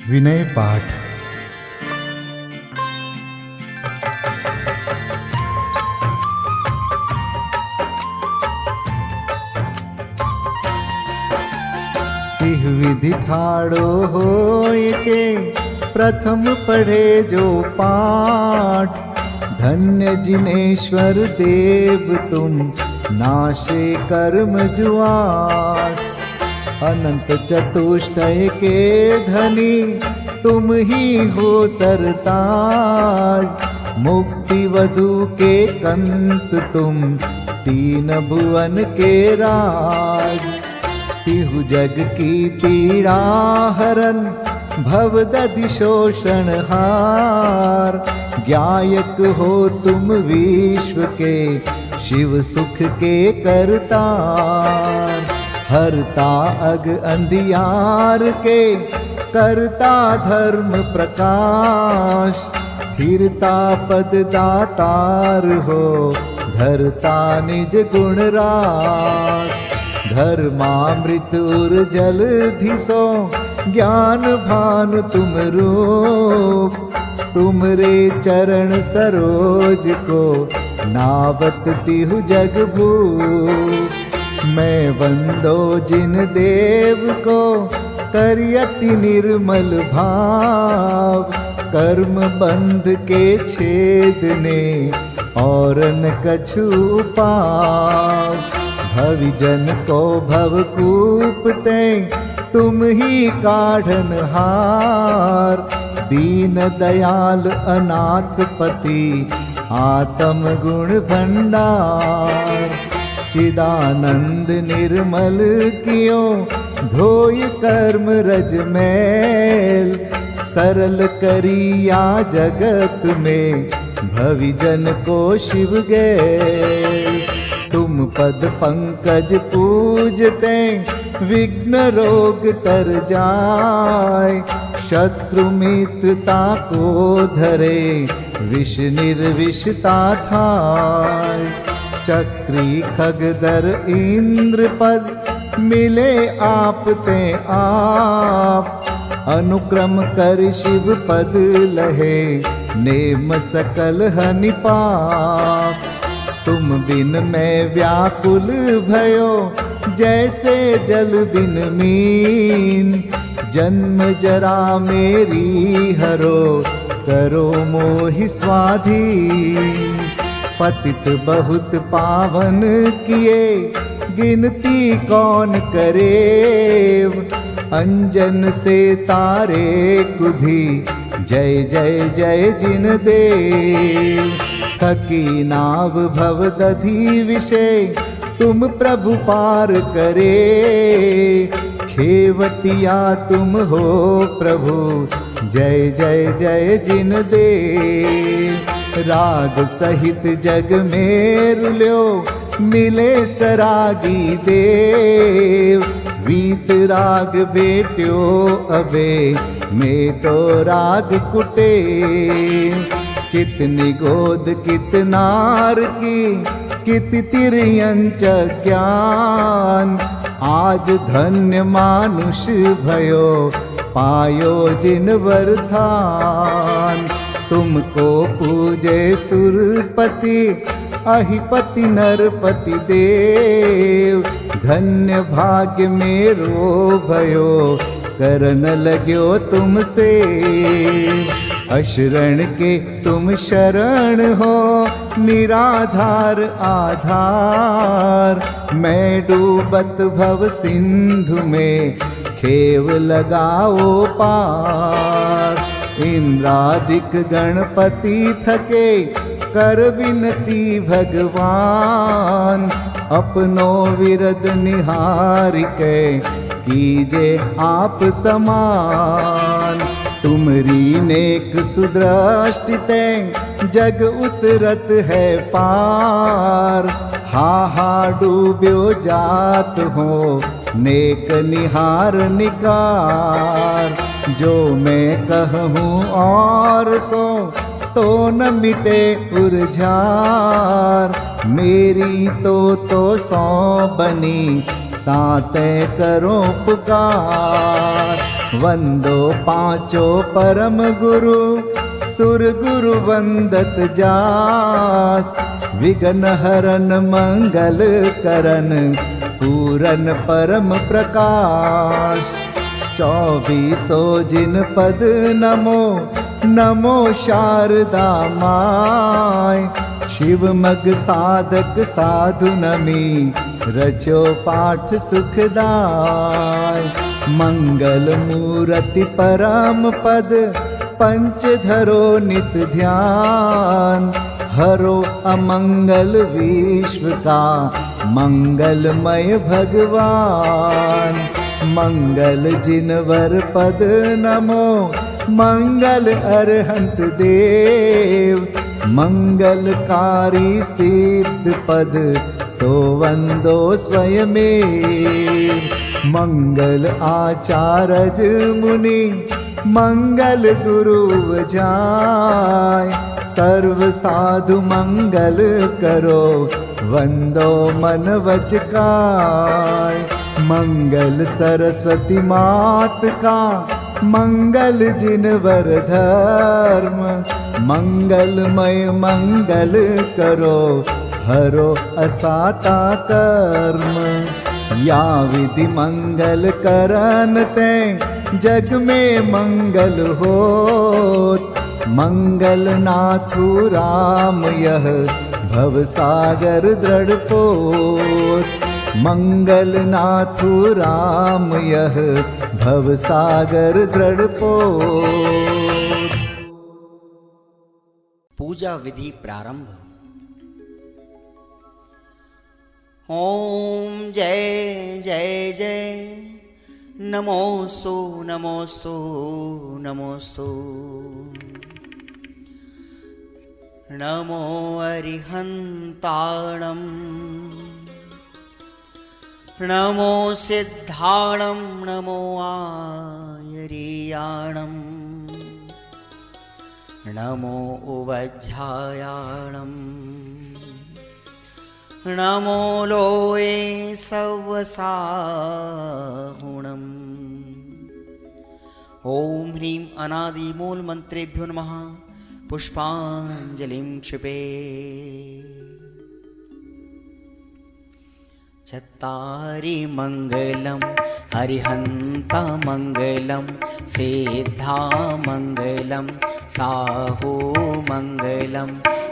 विनय पाठ। तिह विधि ठाड़ो होय के प्रथम पढ़े जो पाठ। धन्य जिनेश्वर देव तुम नाशे कर्म जुआट। अनंत चतुष्टय के धनी तुम ही हो सरताज। मुक्ति वधु के कंत तुम तीन भुवन के राज। तिहु जग की पीड़ा हरन भव दधि शोषण हार। ज्ञायक हो तुम विश्व के शिव सुख के करतार। हरता अग अंधियार के करता धर्म प्रकाश। स्थिरता पद दातार हो धरता निज गुण रास। धर्मामृत उर जल धिसो ज्ञान भानु तुम रूप। तुमरे चरण सरोज को नावत तिहु जग भूप। मैं वंदो जिन देव को करियति निर्मल भाव। कर्म बंध के छेदने और न कछु पाव। भविजन को भवकूपते तुम ही काढ़न हार। दीन दयाल अनाथ पति आत्म गुण भंडार। चिदानंद निर्मल कियो धोय कर्म रज मैल। सरल करिया जगत में भविजन को शिव गैल। तुम पद पंकज पूजते विघ्न रोग तर जाय। शत्रु मित्रता को धरे विष निर्विषता थाय। चक्री खगदर इंद्र पद मिले आप ते आप। अनुक्रम कर शिव पद लहे नेम सकल हनि पाप। तुम बिन मैं व्याकुल भयो जैसे जल बिन मीन। जन्म जरा मेरी हरो करो मोहि स्वाधीन। पतित बहुत पावन किए गिनती कौन करेव। अंजन से तारे कुधी जय जय जय जिन देव। थकी नाव भव दधि विषय तुम प्रभु पार करे। खेवटिया तुम हो प्रभु जय जय जय जिन देव। राग सहित जग में रुल्यो मिले सरागी देव। वीत राग बेट्यो अबे में तो राग कुटे। कितनी गोद कितनार की कित तिर्यंच ज्ञान। आज धन्य मानुष भयो पायो जिन वरदान। तुमको पूजे सुरपति अहिपति नरपति देव। धन्य भाग्य मेरो भयो करन लग्यो तुमसे। अशरण के तुम शरण हो निराधार आधार। मैं डूबत भव सिंधु में खेव लगाओ पार। इंद्रादिक गणपति थके कर विनती भगवान। अपनो विरद निहारिके कीजे आप समान। तुमरी नेक सुदृष्टिते जग उतरत है पार। हा हा डूब्यो जात हो नेक निहार निकार। जो मैं कहूँ और सो तो न मिटे उरझार। मेरी तो सौ बनी ताते करो पुकार। वंदो पांचो परम गुरु सुर गुरु वंदत जास। विघ्न हरन मंगल करन पूरन परम प्रकाश। 24 जिन पद नमो नमो शारदा माय। शिव मग साधक साधु नमी रचो पाठ सुखदाय। मंगल मूर्ति परम पद पंच धरो नित ध्यान। हरो अमंगल विश्व का मंगलमय भगवान। मंगल जिनवर पद नमो मंगल अरहंत देव। मंगलकारी सिद्ध पद सो वंदो स्वयमेव। मंगल आचारज मुनि मंगल गुरु जाय। सर्व साधु मंगल करो वंदो मन वच काय। मंगल सरस्वती मात का मंगल जिनवर धर्म। मंगलमय मंगल करो हरो असाता कर्म। या विधि मंगल करन ते जग में मंगल होत। मंगल नाथु राम यह भव सागर दृढ़ पोत। मंगल नाथु राम यह भव सागर दृढ़ पोत। पूजा विधि प्रारंभ। ओम जय जय जय नमोस्तु नमोस्तु नमोस्तु। नमो अरिहन्ताणं नमो सिद्धाणं नमो आयर्याणं नमो उवज्झायाणं नमो लोये सवसाहुणम्। ओम ह्रीं अनादि मूल मंत्रेभ्यो नमः। पुष्पांजलिं क्षिपे। चत्तारि मंगलम हरिहंता मंगलम सिद्धा मंगलम साहू मंगलम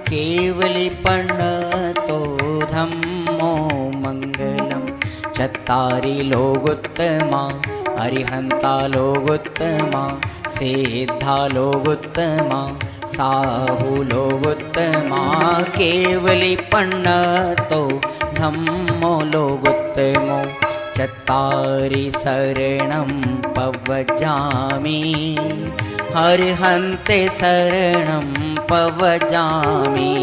केवली पन्नतो धम्मो मंगलम। चत्तारि लोगोत्तमा हरिहंता लोगोत्तमा सिद्धा लोगोत्तमा साहू लोगोत्तमा केवली पन्नतो धम्मो लोगोत्तमो। चत्तारि शरणं पवजामि हरिहन्ते शरणं पवजामि।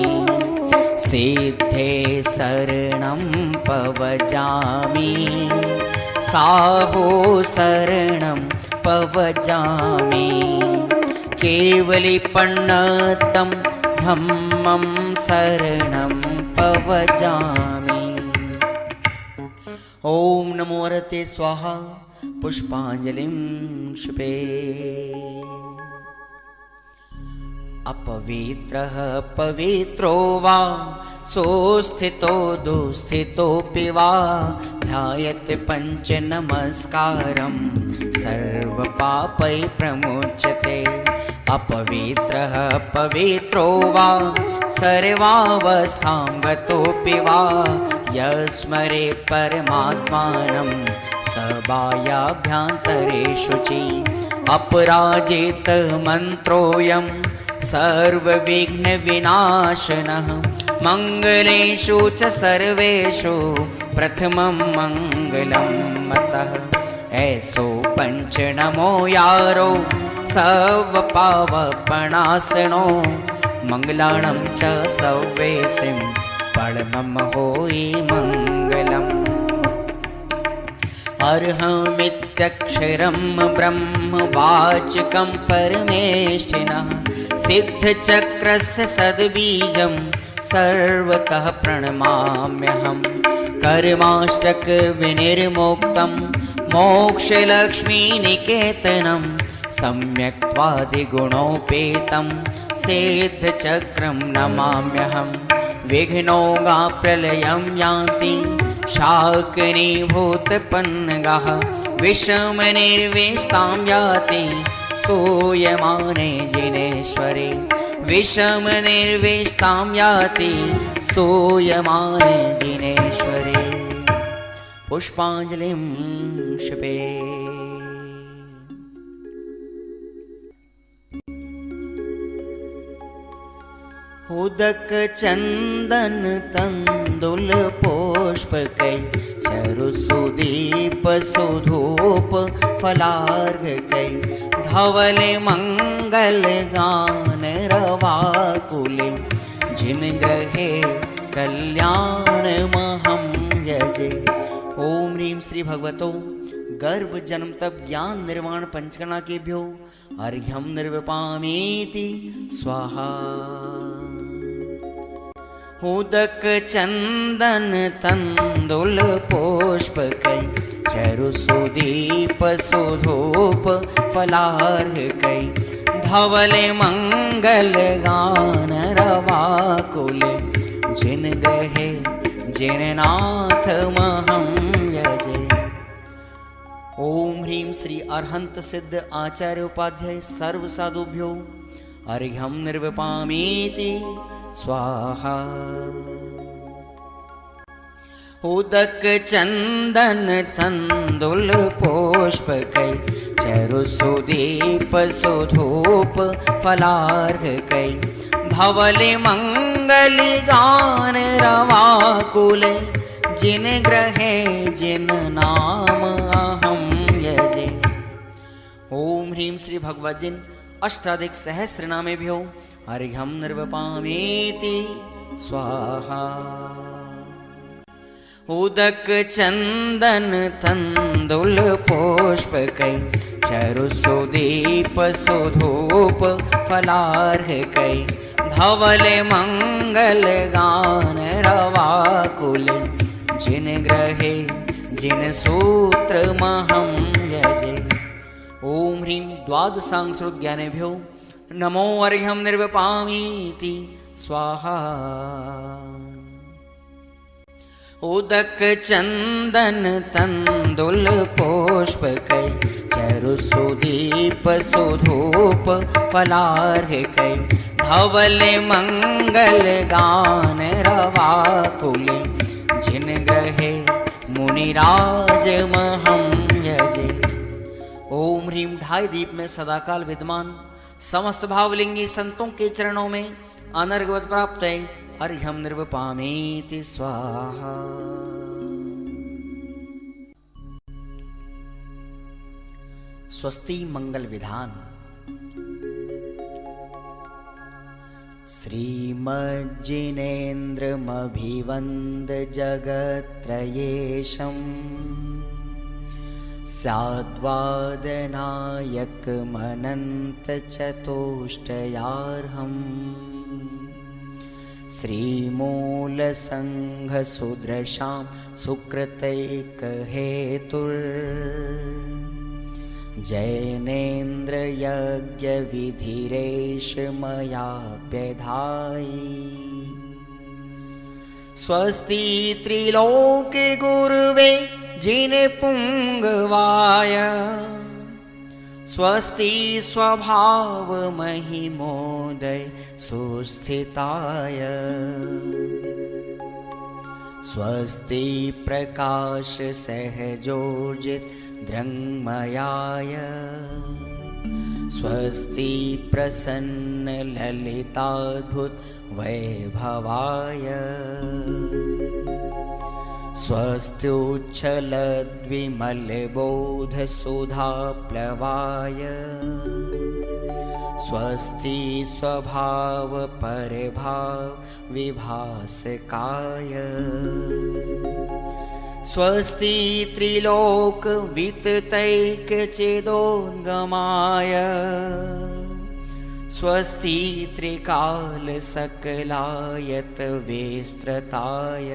सिद्धे शरणं पवजामि साहू शरणं पवजामि। केवली पन्नतं धम्मं शरणं पवजामि। ओम नमो हरते स्वाहा। पुष्पांजलिं क्षिपे। अपवित्रः पवित्रो वा सोस्थितो दुस्थितोऽपि वा ध्यायते पंच नमस्कारं सर्वपापै प्रमुच्यते। अपवित्रः पवित्रो वा सर्वावस्थां गतोऽपि वा यस्मरेत् परमात्मानं स बाह्याभ्यन्तरे शुचि। अपराजित मन्त्रोऽयं सर्वविघ्नविनाशनः मंगलेषु च सर्वेषु प्रथमं मंगलं मतः। ऐसो पंच नमो यारो सर्वपावपणासनो मंगलाणं च सव्वेसिं परमं होई मंगलम्। अर्हमित्यक्षरं ब्रह्म वाचकं परमेष्ठिनः सिद्धचक्रस्य सद्बीजं सर्वतः प्रणमाम्यहम्। कर्माष्टक विनिर्मुक्तं मोक्षलक्ष्मीनिकेतनं सम्यक्त्वादिगुणोपेतं सिद्धचक्रं नमाम्यहं। विघ्नौघाप्रलयं यान्ति शाकिनीभूतपन्नगाः, विषमनिर्विष्टां याति स्तूयमाने जिनेश्वरे। विषमनिर्विष्टां याति स्तूयमाने जिनेश्वरे। पुष्पाञ्जलिं क्षिपे। उदक चंदन तंदुल पुष्पकै, चरु सुदीप सुधूप फलार्घकै। धवल मंगल गान रवाकुले, जिन ग्रहे कल्याण महं यजे। ओम ह्रीं श्री भगवतो गर्भ जन्म तप ज्ञान निर्वाण पंचकर्णा केभ्यो अर्घ्यं निर्वपामीति स्वाहा। उदक चंदन तंदुल पुष्पकै, चरु सुदीप सुधूप फलार्घकै। धवल मंगल गान रवाकुले, जिन ग्रहे जिन नाथ महं यजे। ओम ह्रीं श्री अरहंत सिद्ध आचार्य उपाध्याय सर्व साधुभ्यो अर्घ्यं निर्वपामीति स्वाहा। उदक चंदन तंदुल पुष्पकै, चरु सुदीप सुधूप फलार्घकै। धवल मंगल गान रवाकुले, जिन ग्रहे जिन नाम अहं यजे। ओम ह्रीं श्री भगवद्जिन अष्टाधिक सहस्रनामेभ्यो अर्घ्यं निर्वपामीति स्वाहा। उदक चंदन तंदुल पुष्पकै, चरु सुदीप सुधूप फलार्घकै। धवल मंगल गान रवाकुले, जिन ग्रहे जिन सूत्र महं यजे। ओम ह्रीं द्वादशांगश्रुत ज्ञानेभ्यो नमो अर्घ्यं निर्वपामीति स्वाहा। उदक चंदन तंदुल पुष्पकै, चरु सुदीप सुधूप फलार्घकै। धवल मंगल गान रवाकुले, जिन ग्रहे मुनिराज महं यजे। ओम ह्रीं ढाई दीप में सदाकाल विद्यमान समस्त भावलिंगी संतों के चरणों में अनर्घवत प्राप्त है अर्घ्यं निर्वपामीति स्वाहा। स्वस्ति मंगल विधान। श्रीमज्जिनेन्द्रमभिवन्द जगत्त्रयेशं, स्याद्वादनायकमनन्त चतुष्टयार्हम्। श्रीमूलसङ्घसुदृशां सुकृतैकहेतुर्, जैनेन्द्रयज्ञविधिरेष मयाभ्यधायि। स्वस्ति त्रिलोके गुरुवे जिनपुङ्गवाय, स्वस्ति स्वभाव महिमोदय सुस्थिताय। स्वस्ति प्रकाश सहजोजित दृङ्मयाय, स्वस्ति प्रसन्न ललिताद्भुत वैभवाय। स्वस्त्युच्छलद्विमलबोधसुधाप्लवाय, स्वस्ति स्वभाव परभाव विभासकाय। स्वस्ति त्रिलोक विततैकचेदोद्गमाय, स्वस्ति त्रिकाल सकलायत विस्तृताय।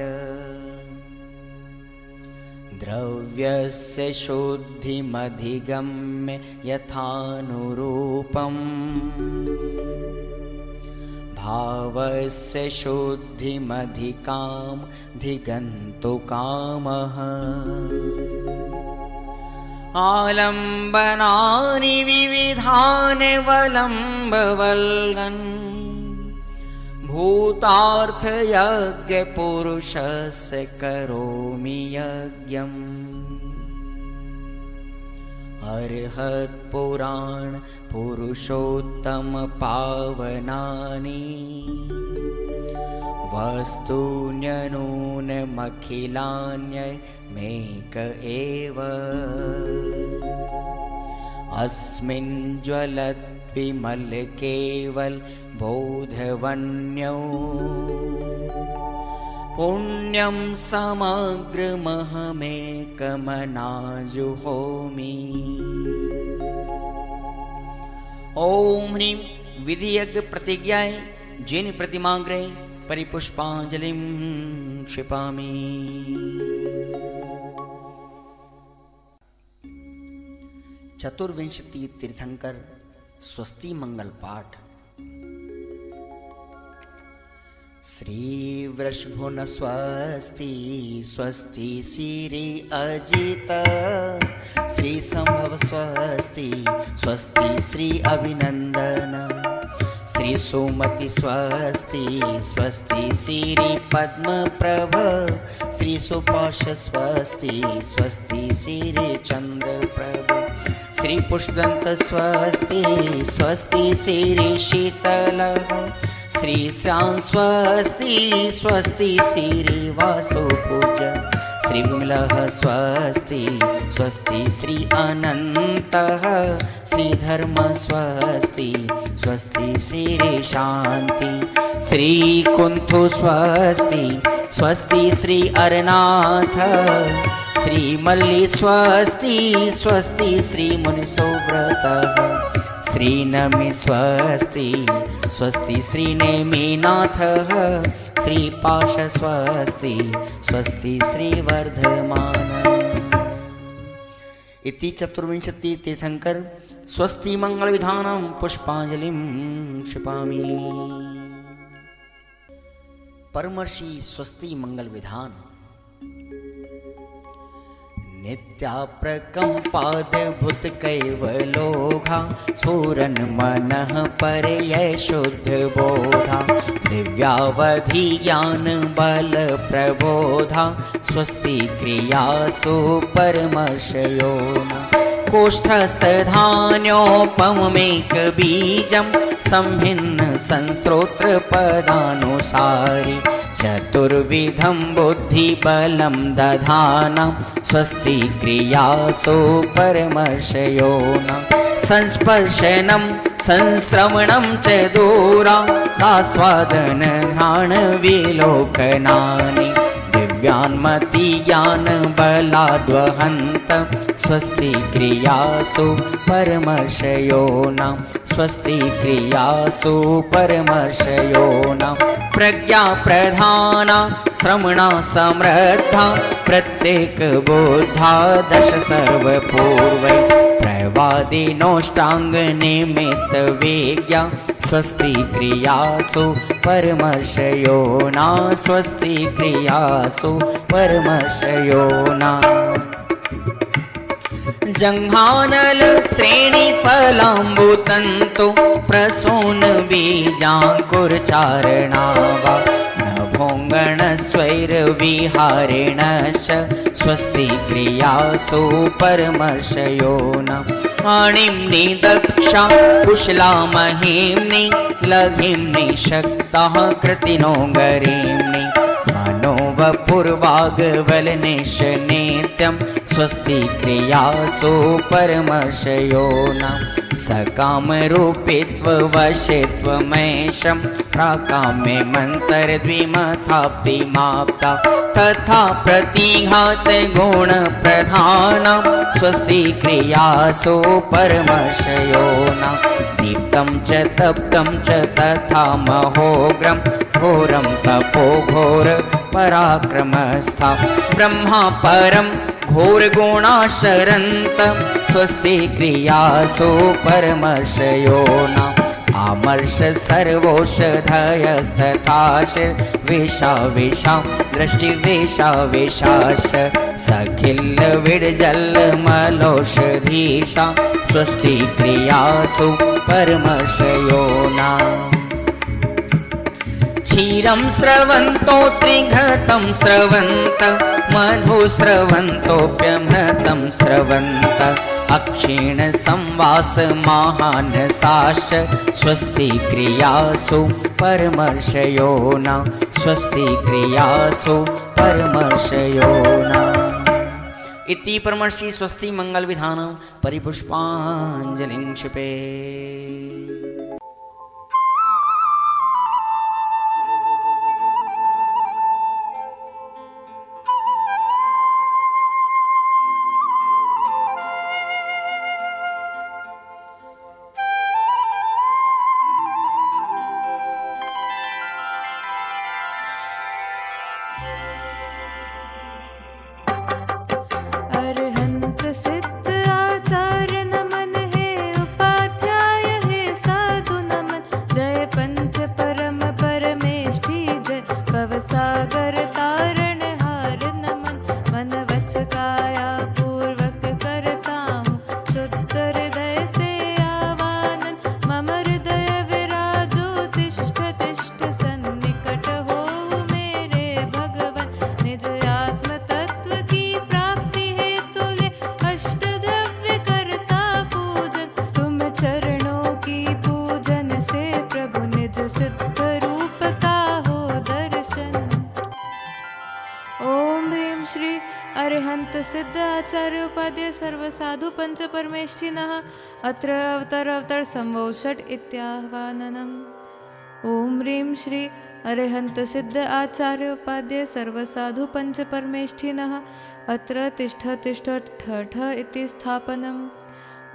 द्रव्यस्य शुद्धिमधिगम्य यथानुरूपम् भावस्य शुद्धिमधिकाम् धिगन्तु कामः आलम्बनानि विविधानि वलम्बवल्गन् भूतार्थयज्ञपुरुषस्य करोमि यज्ञम् अर्हत्पुराण पुरुषोत्तम पावनानि वस्तून्यनूनमखिलान्यमेक एव अस्मिन् ज्वलद्विमल केवल बोधवन्यो पुण्यं समग्रमहमेकमनाजुहोमि। ओम ह्रीं विधियज्ञ प्रतिज्ञाय जिन प्रतिमाग्रे परिपुष्पांजलिं क्षिपामि। चतुर्विंशति तीर्थंकर स्वस्ति मंगल पाठ। श्री वृषभुन स्वस्ति स्वस्ति श्री अजित श्री संभव स्वस्ति स्वस्ति श्री अभिनंदन श्री सुमति स्वस्ति स्वस्ति श्री पद्म प्रभ श्री सुपाश स्वस्ति स्वस्ति श्री चंद्र प्रभ श्री पुष्पदंत स्वस्ति स्वस्ति श्री शीतल श्री श्रां स्वस्ति स्वस्ति श्री वासुपूज श्री विमलः स्वस्ति स्वस्ति श्री अनन्तः श्री धर्म स्वस्ति स्वस्ति श्री शांति श्री कुंथु स्वस्ति स्वस्ति श्री अरनाथ श्री मल्ली स्वस्ति स्वस्ति श्री मुनिसुव्रतः श्री नमि स्वस्ति स्वस्ति श्री नेमिनाथः श्री पाश स्वस्ति स्वस्ति श्री वर्धमान। इति चतुर्विंशति तीर्थंकर स्वस्ति मंगल विधानं पुष्पांजलिं क्षिपामि। परमर्षि स्वस्ति मंगल विधान। नित्याप्रकम्पाद्भुत कैवलोघा स्फुरन् मनः परयै शुद्ध बोधा दिव्यावधि ज्ञान बल प्रबोधा स्वस्ति क्रियासु परमर्षयोना कोष्ठस्थधान्योपमेक बीजं संभिन्न संस्त्रोत्र पदानुसारि चतुर्विधं बुद्धिबलं दधाना स्वस्ति क्रियासु परमर्षयोना संस्पर्शनं संश्रवणं च दूरादास्वादन घ्राण विलोकनानि दिव्यान्मति ज्ञान बलाद्वहन्त स्वस्ति क्रियासु परमर्षयोना स्वस्ति क्रियासु परमर्षयोना प्रज्ञा प्रधाना श्रमणा समृद्धा प्रत्येक बोधा दश सर्वपूर्वै प्रवादिनोष्टांग निमित्त वेज्ञा स्वस्ति क्रियासु परमर्षयोना स्वस्ति क्रियासु परमर्षयोना जंघानल श्रेणी फलाम्बुतंतु प्रसून बीजांकुरचारणावा नभोंगण स्वैर विहारेणश्च स्वस्ति क्रियासु परमर्षयोना आणिम्नि दक्षा कुशला महिम्नि लघिम्नि शक्ताः कृतिनो गरीम्नि मनोवपुर्वाग्वलनिश नित्यं स्वस्ति क्रियासु परमर्षयोना सकामरूपित्ववशित्वमेशं प्राकाम्ये मन्तरद्विमथाप्तिमाप्ता तथा प्रतिघात गुणप्रधानं स्वस्ति क्रियासु परमर्षयोना दीप्तं च तप्तं च तथा महोग्रं घोरं तपो घोर पराक्रमस्था ब्रह्मा परम घोर गुणाशरन्त स्वस्ति क्रियासु परमर्षयो न आमर्ष सर्वोषधयस्तथाश विषा विषा दृष्टि विषा विशाश सखिल विडजल मलोषधीशा स्वस्ति क्रियासु परमर्षयो न क्षीरं स्रवन्तो त्रिघृतं स्रवन्त मधु स्रवन्तोऽप्यमृतं स्रवन्त अक्षीण संवास महान साश स्वस्ति क्रियासु परमर्षयो न स्वस्ति क्रियासु परमर्षयो न इति परमर्षि स्वस्ति मंगल विधानं परिपुष्पाञ्जलिं क्षिपे। अरहंत सिद्ध आचार्य नमन हे उपाध्याय हे साधु नमन जय पंच परम परमेष्ठी जय भवसागर तारण हार नमन मन वच काया पूर्वक करता हूँ शुद्ध हृदय से आवानन मम हृदय विराजो तिष्ठ तिष्ठ सन्निकट हो मेरे भगवन निज आत्म तत्व की प्राप्ति हेतु ले अष्ट द्रव्य करता पूजन तुम चरणों की पूजन से प्रभु निज सिद्ध रूप का हो दर्शन। ओम ह्रीं श्री अरिहंत सिद्ध आचार्य उपाध्याय सर्व साधु पंच परमेष्ठिनः अत्र अवतर संवोषट इत्याह्वाननम्। ओम ह्रीं श्री अरिहंत सिद्ध आचार्य उपाध्याय सर्व साधु पंच परमेष्ठिनः अत्र तिष्ठ तिष्ठ ठ इति स्थापनम्।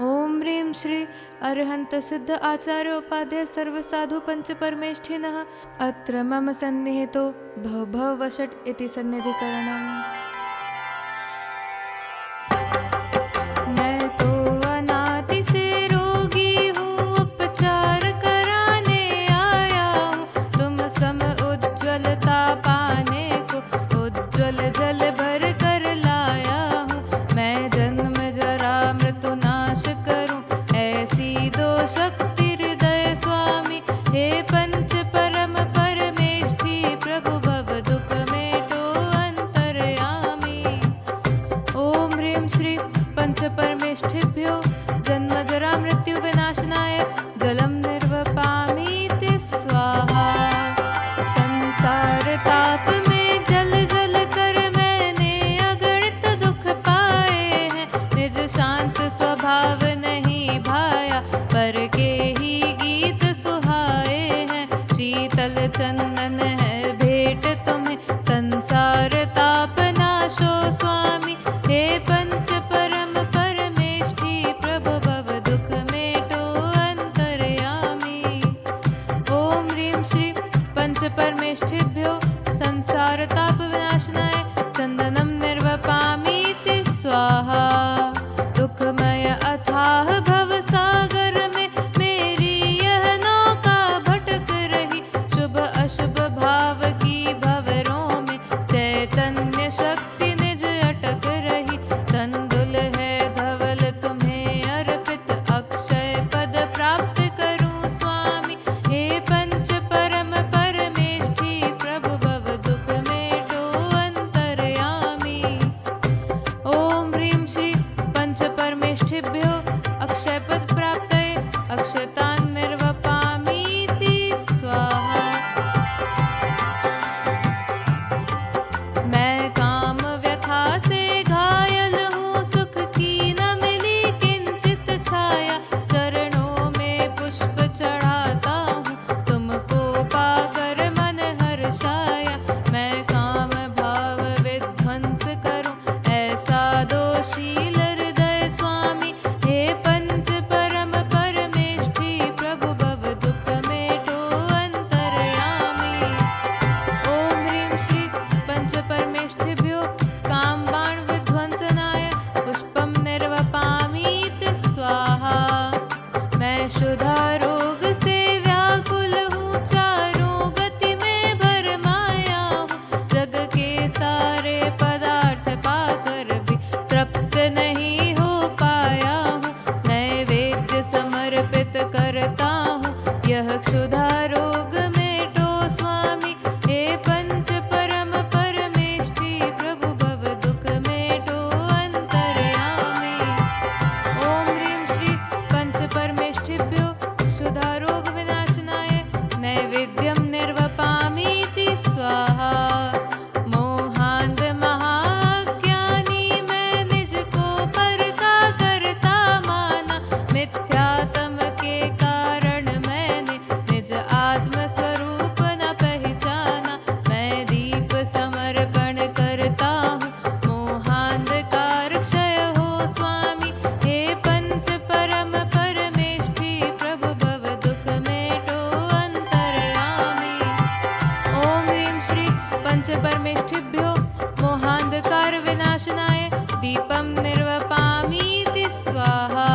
ओम ह्रीं श्री अरिहंत सिद्ध आचार्य उपाध्याय सर्व साधु पंच परमेष्ठिनः अत्र मम सन्निहितो भव भव वषट् इति सन्निधिकरणम्। मैं तो अनादि से रोगी हूँ उपचार कराने आया हूँ तुम सम उज्ज्वलता पाने को उज्ज्वल जल भर कर लाया हूँ मैं जन्म जरा मृत्यु नाश करूँ ऐसी दो शक्ति हृदय स्वामी हे पंच परम परमेष्ठी प्रभु भव दुख मेटो अंतर्यामी। ओम ह्रीं श्री पंच परमेष्ठिभ्यो जन्म जरा मृत्यु विनाशनाय जलम निर्वपामीति स्वाहा। संसार ताप में जल जल कर मैंने अगणित दुख पाए हैं निज शांत स्वभाव नहीं भाया पर के ही गीत सुहाए हैं शीतल चंदन है भेंट तुम्हें संसार ताप नाशो स्वामी हे पंच परम परमेष्ठी प्रभु भव दुख मेटो अंतर्यामी। ओम ह्रीं श्री पंच परमेष्ठिभ्यो संसार ताप विनाशनाय चंदनम निर्वपामीति स्वाहा। दुखमय अथाह भव सागर में मेरी यह नौका भटक रही शुभ अशुभ भाव की भंवरों में चैतन्य शक्ति निज अटक रही तंदुल है धवल तुम्हें अर्पित अक्षय पद प्राप्त करूं स्वामी हे पंच परम परमेष्ठी प्रभु भव दुख मेटो अंतर्यामी। ओम ह्रीं श्री पंच परमेष्ठिभ्यो अक्षय पद प्राप्तये अक्षतान् निर्वपामीति स्वाहा। मैं काम व्यथा से घायल हूँ सुख की न मिली किंचित छाया चरणों में पुष्प चढ़ाता हूँ तुमको पाकर मन हर्षाया मैं काम भाव विध्वंस करूँ ऐसा दोषील हृदय स्वामी हे पंच परम परमेष्ठी प्रभु करता हूँ, यह क्षुधा रोग मेटो स्वामी। हे पंच परम परमेष्ठी प्रभु भव दुख मेटो अंतर्यामी। ओम ह्रीं श्री पंच परमेष्ठिभ्यो क्षुधा रोग विनाशनाय नैवेद्यं निर्वपामीति स्वाहा। मोहांध महाज्ञानी मैं निज को पर का करता माना, मिथ्यात्म के कारण मैंने निज आत्म स्वरूप न पहचाना। मैं दीप समर्पण करता हूँ, मोहांधकार क्षय हो स्वामी। हे पंच परम परमेष्ठी प्रभु भव दुख मेटो अंतर्यामी। ओम ह्रीं श्री पंच परमेष्ठिभ्यो मोहांधकार विनाशनाय दीपं निर्वपामीति स्वाहा।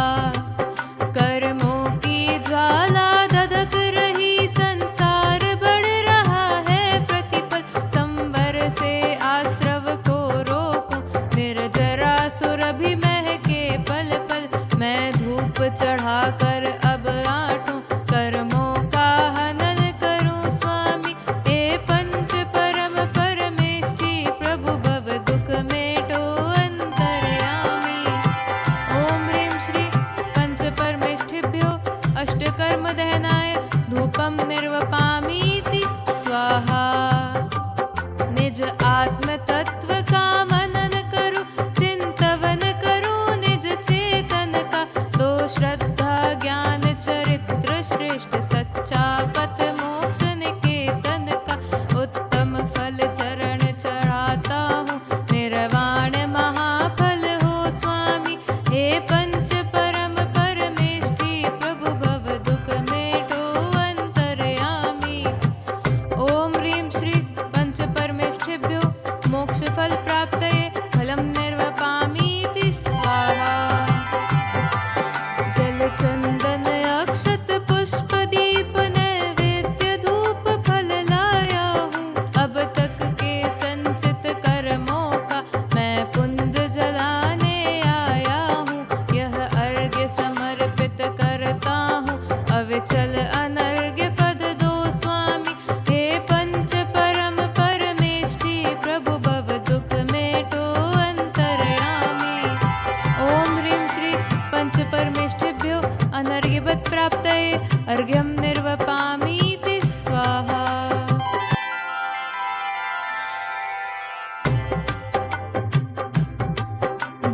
कर्मों की ज्वाला धधक रही, संसार बढ़ रहा है प्रतिपल। संवर से आश्रव को रोकूं, निर्जरा सुरभि महके पल पल। मैं धूप चढ़ा कर अब आटूं, कर्मों का हनन करूं स्वामी। हे पंच परम परमेष्ठी प्रभु भव दुख मेटो अंतर्यामी। ओम ह्रीं श्री पंच परमेष्ठिभ्यो अष्टकर्म दहनाय धूपं निर्वपामीति स्वाहा। निज आत्म तत्व का मनन करूं, चिंतवन करूं निज चेतन का। दो श्रद्धा ज्ञान चरित्र श्रेष्ठ, सच्चा पथ मोक्ष निकेतन का। उत्तम फल चरण चढ़ाता हूँ, निर्वाण महाफल हो स्वामी। हे पंच परम परमेष्ठी प्रभु भव दुख मेटो अंतर्यामी। ओम ह्रीं श्री पंच परमेष्ठिभ्यो मोक्ष फल प्राप्तये फलं निर्वपामीति स्वाहा। जल चंदन अक्षत पुष्प दीप नैवेद्य धूप फल लाया हूँ। अब तक के संचित कर्मों का मैं पुंज जलाने आया हूँ। यह अर्घ्य समर्पित करता हूँ, अविचल अनर्घ्य पद दो स्वामी। हे पंच परम परमेष्ठी प्रभु भव दुख मेटो अंतर्यामी। ओम ह्रीं श्री पंच परमेष्ठिभ्यो अनर्घ्यवत् प्राप्तये अर्घ्यं निर्वपामीति स्वाहा।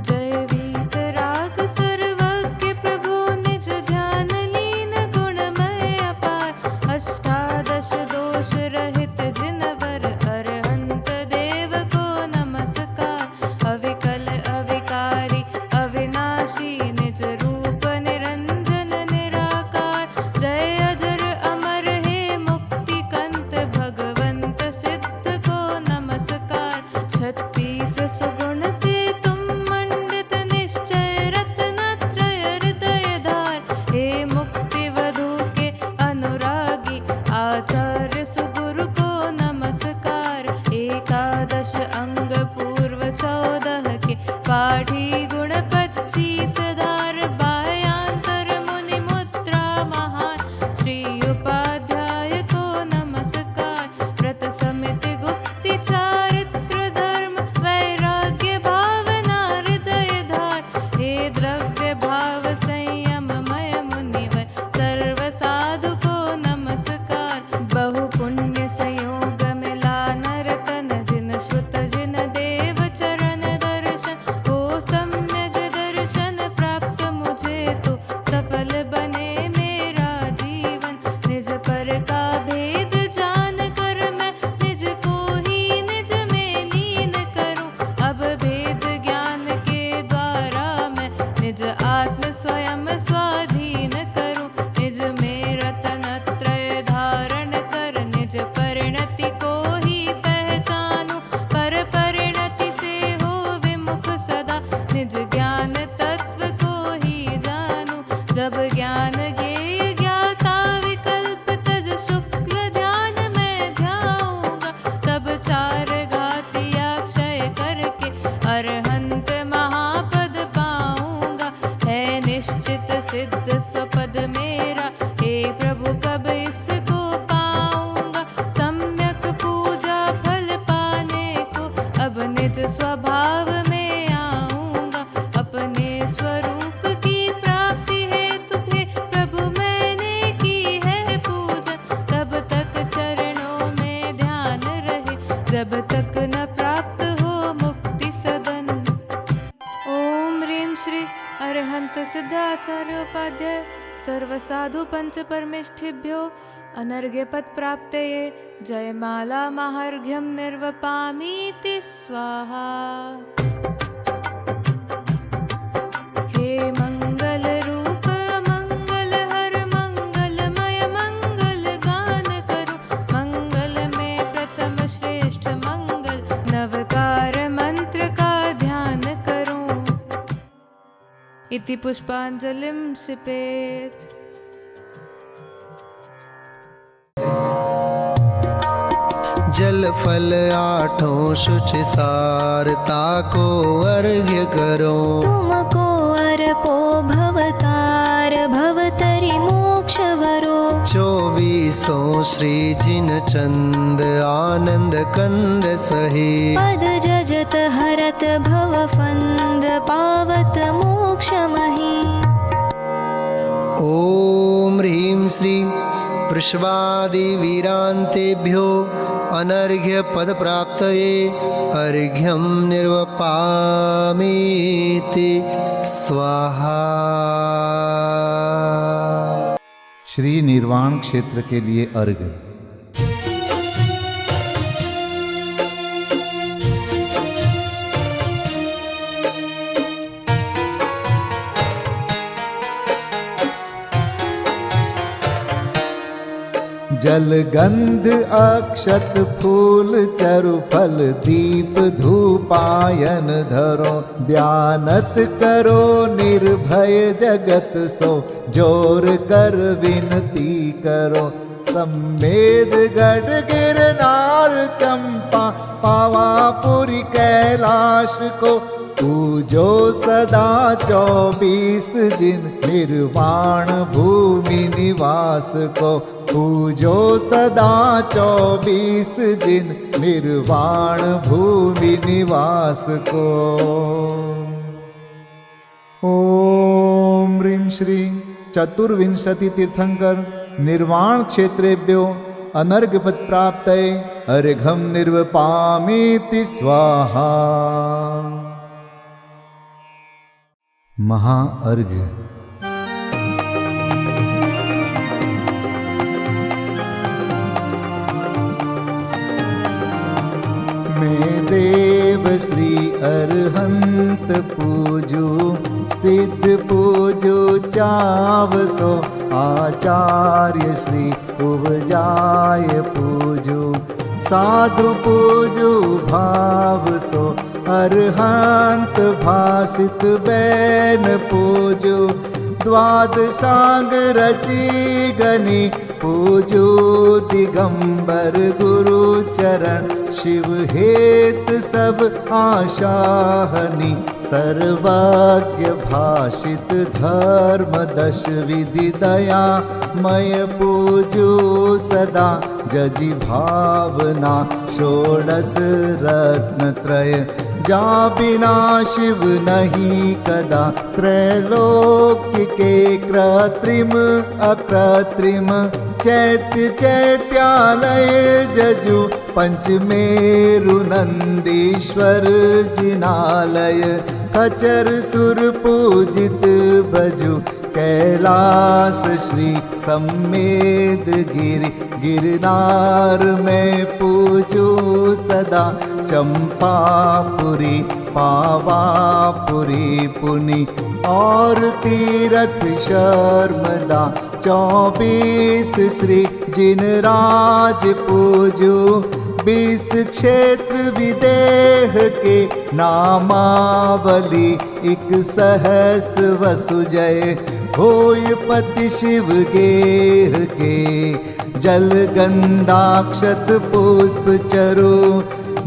जय वीतराग सर्वज्ञ प्रभो निज ध्यान लीन गुणमय अपार। अष्टादश दोष रहित जिनवर अरहंत देव को नमस्कार। अविकल अविकारी अविनाशी निज रूप निरंजन निराकार। जय अजर अमर प्रभु कब इसको पाऊंगा, सम्यक पूजा फल पाने को अब निज स्वभाव में आऊंगा। अपने स्वरूप की प्राप्ति हेतु हे प्रभु मैंने की है पूजन, तब तक चरणों में ध्यान रहे, जब तक न प्राप्त हो मुक्ति सदन। ओम ह्रीं श्री अरहंत सिद्धाचार्योपाध्याय सर्वसाधु पंच परमेष्ठिभ्यो अनर्घ्य पद प्राप्तये जयमाला माहार्घ्यं निर्वपामीति स्वाहा। हे मंगल रूप मंगल हर मंगलमय मंगल गान करूं, मंगल में प्रथम श्रेष्ठ मंगल नवकार मंत्र का ध्यान करूं। इति पुष्पांजलिं क्षिपेत्। जल फल आठों शुचि सारता को अर्घ्य करो, तुमको अर्पो भवतार भवतरि मोक्ष वरो। 24 श्री जिन चंद आनंद कंद सही, पद जजत हरत भव फंद पावत मोक्ष मही। ओम ह्रीं श्री वृषभादि वीरांतेभ्यो अनर्घ्य पद प्राप्तये अर्घ्यं निर्वपामीति स्वाहा। श्री निर्वाण क्षेत्र के लिए अर्घ्य। जल गंध अक्षत फूल चरु फल दीप धूपायन धरो, ध्यानत करो निर्भय जगत सो, जोर कर विनती करो। सम्मेद गढ़ गिरनार चंपा पावापुरी कैलाश को, पूजो सदा 24 जिन निर्वाण भूमि निवास को, पूजो सदा 24 जिन निर्वाण भूमि निवास को। ओम ह्रीं श्री चतुर्विंशति तीर्थंकर निर्वाण क्षेत्रेभ्यो अनर्घ्य पद प्राप्तये अर्घ्यं निर्वपामीति स्वाहा। महाअर्घ्य। मैं देव श्री अरहंत पूजू, सिद्ध पूजू चावसो, आचार्य श्री उपजाय पूजू, साधु पूजू भाव सो, अरहंत भासित बैन पूजू, द्वादशांग रची गनी पूजू, दिगंबर गुरु चरण शिव हेत सब आशाहनी, सर्वज्ञ भाषित धर्म 10 विधि दया मय पूजू सदा, जजि भावना 16 रत्न त्रय, जा बिना शिव नहीं कदा, त्रैलोक्य के कृत्रिम अकृत्रिम, चैत्य चैत्यालय जजु, पंचमेरु नंदीश्वर जिनालय, खचर सुर पूजित भजु, कैलास श्री सम्मेद गिरि, गिरनार में पूजू सदा, चंपापुरी पावापुरी पुनि, और तीरथ शर्मदा 24 श्री जिनराज पूजू, 20 क्षेत्र विदेह के नामावली, 1 सहस वसुजय होय पति शिव गेह के, जल गंधाक्षत पुष्प चरु,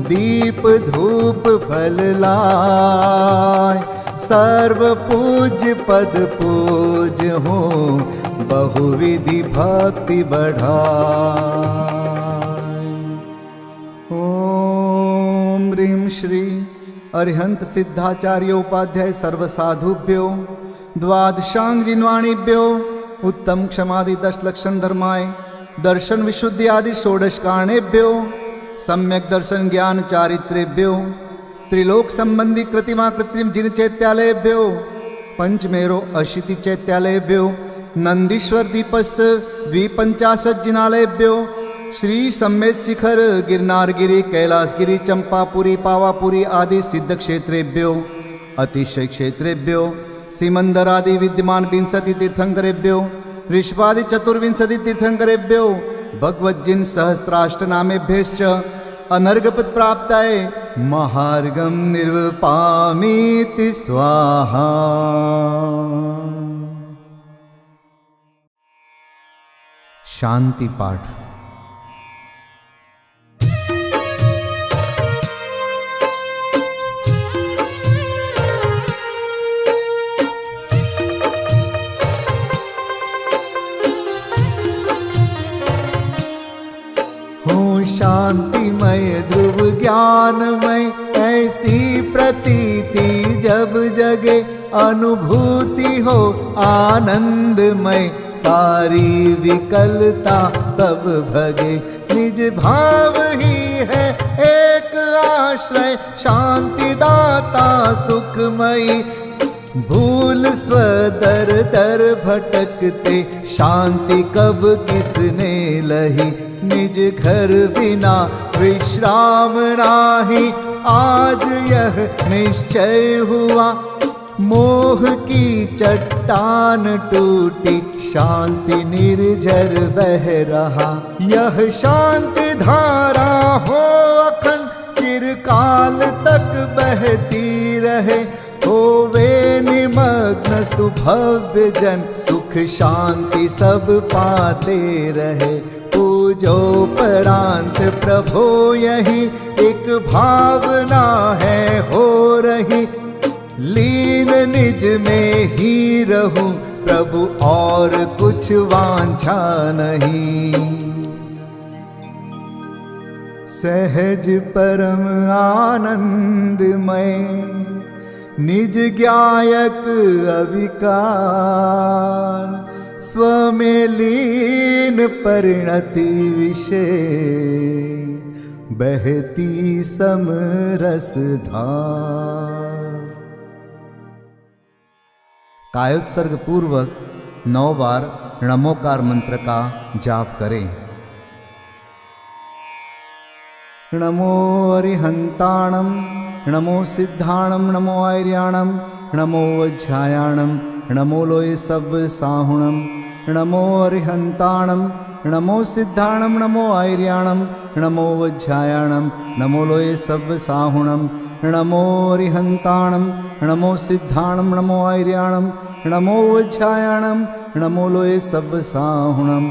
दीप धूप फल लाय, सर्व पूज पद पूज हूँ, बहुविधि भक्ति बढ़ाए। ओम ह्रीं श्री अरिहंत सिद्धाचार्योपाध्याय सर्वसाधुभ्यो द्वादशांग जिन्वाणीभ्यो उत्तम क्षमादि 10 लक्षण धर्माय दर्शन विशुद्धि आदि षोडश कारणेभ्यो सम्यक दर्शन ज्ञान चारित्रेभ्यो त्रिलोक संबंधी कृतिमा कृत्रिम जिन चैत्यालयेभ्यो पंचमेरो अशीति चैत्यालयेभ्यो नंदीश्वर दीपस्थ 250 जिनालयेभ्यो श्री सम्मेत शिखर गिरनारगिरी कैलासगिरी चंपापुरी पावापुरी आदि सिद्ध क्षेत्रेभ्यो अतिशय क्षेत्रेभ्यो सिमंदर आदि विद्यमान 20 तीर्थंकरेभ्यो ऋषभादि 24 तीर्थंकरेभ्यो भगवज्जिन सहस्राष्टनामेभ्यश्च अनर्घपद प्राप्ताय महार्गम निर्वपामीति स्वाहा। शांति पाठ। शांतिमय ध्रुव ज्ञानमय ऐसी प्रतीति जब जगे अनुभूति हो आनंदमय सारी विकलता तब भगे निज भाव ही है एक आश्रय शांति दाता सुखमयी भूल स्वदर दर भटकते शांति कब किसने लही निज घर बिना विश्राम नाही आज यह निश्चय हुआ मोह की चट्टान टूटी शांति निर्झर बह रहा यह शांति धारा हो अखंड चिरकाल तक बहती रहे होवे निमग्न सुभव्य जन सुख शांति सब पाते रहे पूजो परांत प्रभो यही एक भावना है हो रही लीन निज में ही रहूं प्रभु और कुछ वांछा नहीं सहज परम आनंदमय निज ज्ञायक अविकार स्वमें लीन परिणति विषय बहती समरस धार। कायोत्सर्ग पूर्वक 9 बार नमोकार मंत्र का जाप करें। नमो अरिहंताणम नमो सिद्धाणम नमो आर्याणम नमो वज्रायाणम नमो लोय सब साहुणम नमो अरिहंताणम नमो सिद्धाणम नमो आर्याणम नमो वज्रायाणम नमो लोय सब साहुणम नमो अरिहंताणम नमो सिद्धाणम नमो आर्याणम नमो वज्रायाणम नमो लोय सब साहुणम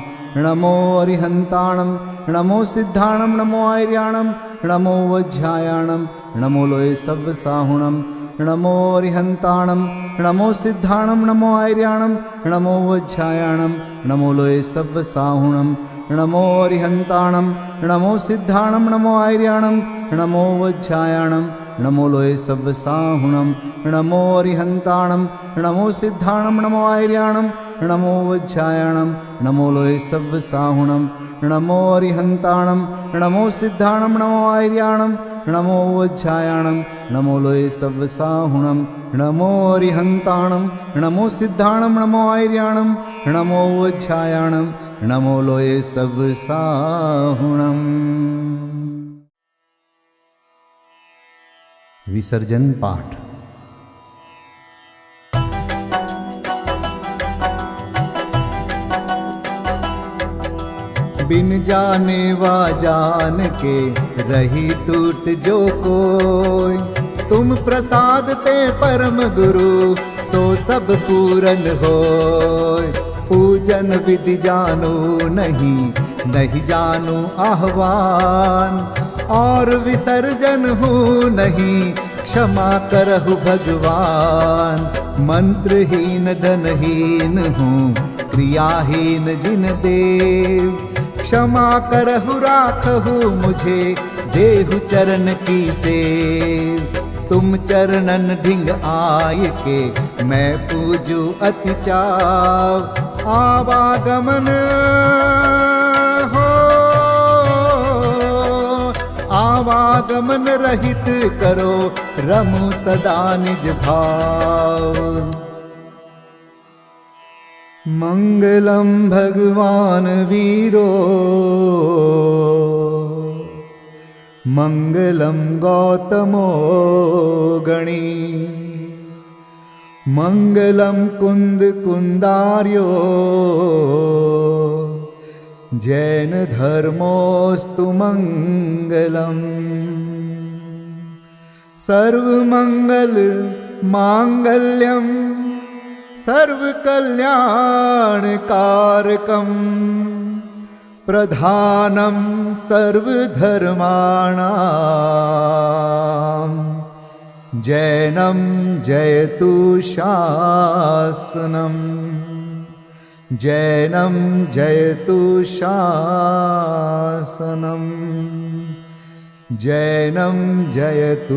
नमो अरिहंताणम नमो सिद्धाणम नमो आर्याणम नमो वज्रायाणम नमो लोय सब साहुणम नमो अरिहंताणम नमो सिद्धाणम नमो आर्याणम नमो वज्रायाणम नमो लोय सब साहुणम नमो अरिहंताणम नमो सिद्धाणम नमो आर्याणम नमो वज्रायाणम नमो लोय सब साहुणम नमो अरिहंताणम नमो सिद्धाणम नमो आर्याणम नमो वज्रायाणम नमो लोय सब साहुणम नमो अरिहंताणम नमो सिद्धाणम नमो आर्याणम नमो वज्रायाणम नमो लोय सब साहुणम नमो अरिहंताणम नमो सिद्धाणम नमो आर्याणम नमो वज्रायाणम नमो लोय सब साहुणम। विसर्जन पाठ। बिन जाने वा जान के रही टूट जो कोई तुम प्रसाद ते परम गुरु सो सब पूरन होय पूजन विधि जानो नहीं नहीं जानो आह्वान और विसर्जन हूँ नहीं क्षमा करहु भगवान मंत्रहीन धनहीन हूँ क्रियाहीन जिन देव, क्षमा करहु राखहु मुझे, देहु चरण की सेव। तुम चरणन ढिंग आय के, मैं पूजू अति चाव। आवागमन हो, आवागमन रहित करो, रमु सदा निज भाव। मंगलम भगवान वीरो, मंगलम गौतमो गणी, मंगलम कुंद कुंदार्यो, जैन धर्मोस्तु मंगलम। सर्वमंगल मांगल्यम, सर्वकल्याणकारकं, प्रधानं सर्वधर्माणां, जैनं जयतु शासनम्, जैनं जयतु शासनम्, जैनं जयतु